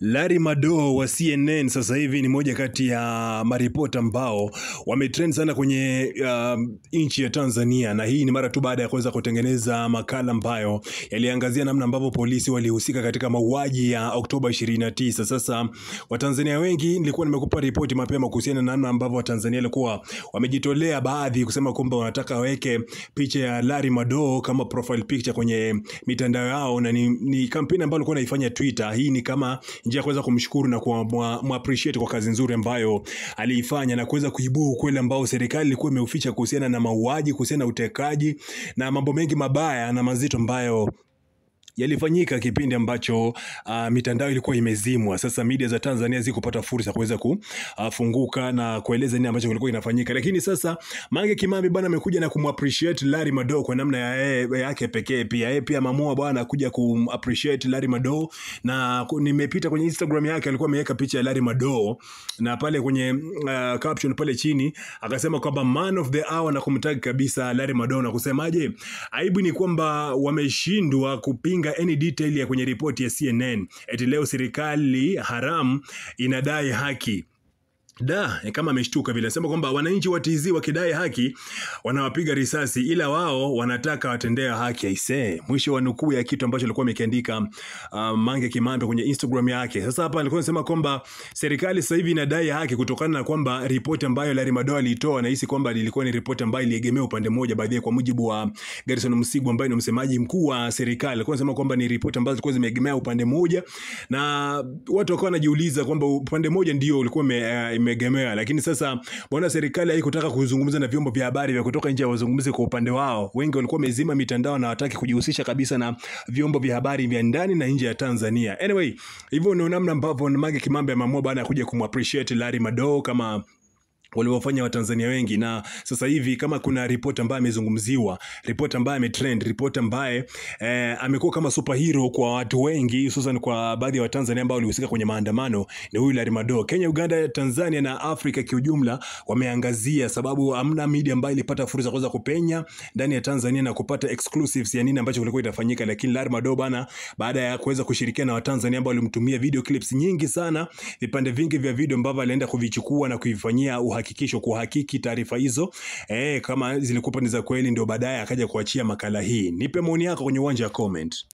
Larry Madowo wa CNN sasa hivi ni moja kati ya maripota ambao wametrend sana kwenye nchi ya Tanzania, na hii ni mara tu baada ya kuweza kutengeneza makala ambayo yaliangazia namna ambavyo polisi walihusika katika mauaji ya Oktoba 29. Sasa Watanzania wengi, nilikuwa nimekupa ripoti mapema kuhusiana na namna ambavyo Watanzania walikuwa wamejitolea baadhi kusema kwamba wanataka waweke picha ya Larry Madowo kama profile picture kwenye mitandao yao, na ni kampeni ambayo walikuwa wanaifanya Twitter. Hii ni kama njia ya kuweza kumshukuru na appreciate kwa kazi nzuri ambayo aliifanya, na kuweza kuibua ukweli ambao serikali ilikuwa imeuficha kuhusiana na mauaji, kuhusiana na utekaji na mambo mengi mabaya na mazito ambayo yalifanyika kipindi ambacho mitandao ilikuwa imezimwa. Sasa media za Tanzania zikupata fursa kuweza kufunguka na kueleza nini ambacho kilikuwa inafanyika. Lakini sasa Mange Kimambi bwana amekuja na kumappreciate Larry Madowo kwa namna yake pekee. Pia mamua bwana kuja kumappreciate Larry Madowo, na nimepita kwenye Instagram yake, alikuwa ameweka picha ya Larry Madowo na pale kwenye caption pale chini akasema kwamba man of the hour, na kumtag kabisa Larry Madowo na kusemaje, aibu ni kwamba wameshindwa kupinga any detail ya kwenye ripoti ya CNN. Eti leo serikali haramu inadai haki. Kama ameshtuka vile, sema kwamba wananchi watizi wakidai haki wanawapiga risasi, ila wao wanataka watendea haki. Aisee, mwisho wa nukuu ya kitu ambacho alikuwa amekiandika Mange Kimambi kwenye Instagram yake. Sasa hapa alikuwa anasema kwamba serikali sasa hivi inadai haki kutokana na kwamba ripoti ambayo Larry Madowo alitoa na hisi kwamba ilikuwa ni ripoti ambayo iliegemea upande mmoja, baadhi kwa mujibu wa Gerson Msigwa ambaye ni msemaji mkuu wa serikali. Alikuwa anasema kwamba ni ripoti ambazo zilikuwa zimeegemea upande mmoja, na watu wakawa wanajiuliza kwamba upande mmoja ndio ulikuwa imegemea. Lakini sasa mbona serikali haikutaka kuzungumza na vyombo vya habari vya kutoka nje wazungumze kwa upande wao? Wengi walikuwa wamezima mitandao na hawataki kujihusisha kabisa na vyombo vya habari vya ndani na nje ya Tanzania. Anyway, hivyo ndio namna ambavyo Mange Kimambi ameamua bana kuja kumappreciate Larry Madowo kama waliofanya Watanzania wengi. Na sasa hivi kama kuna ripoti ambayo amezungumziwa, ripoti ambayo ametrend, ripoti ambaye amekuwa kama superhero kwa watu wengi, hususan kwa baadhi ya Watanzania ambao walihusika kwenye maandamano, ni huyu Larry Madowo. Kenya, Uganda, Tanzania na Afrika kiujumla wameangazia, sababu hamna media ambayo ilipata fursa kuweza kupenya ndani ya Tanzania na kupata exclusives ya nini ambacho kilikuwa itafanyika. Lakini Larry Madowo bana, baada ya kuweza kushirikiana na Watanzania ambao walimtumia video clips nyingi sana, vipande vingi vya video ambavyo alienda kuvichukua na kuifanyia hakikisho kuhakiki taarifa hizo kama zilikuwa ni za kweli, ndio baadaye akaja kuachia makala hii. Nipe maoni yako kwenye uwanja wa comment.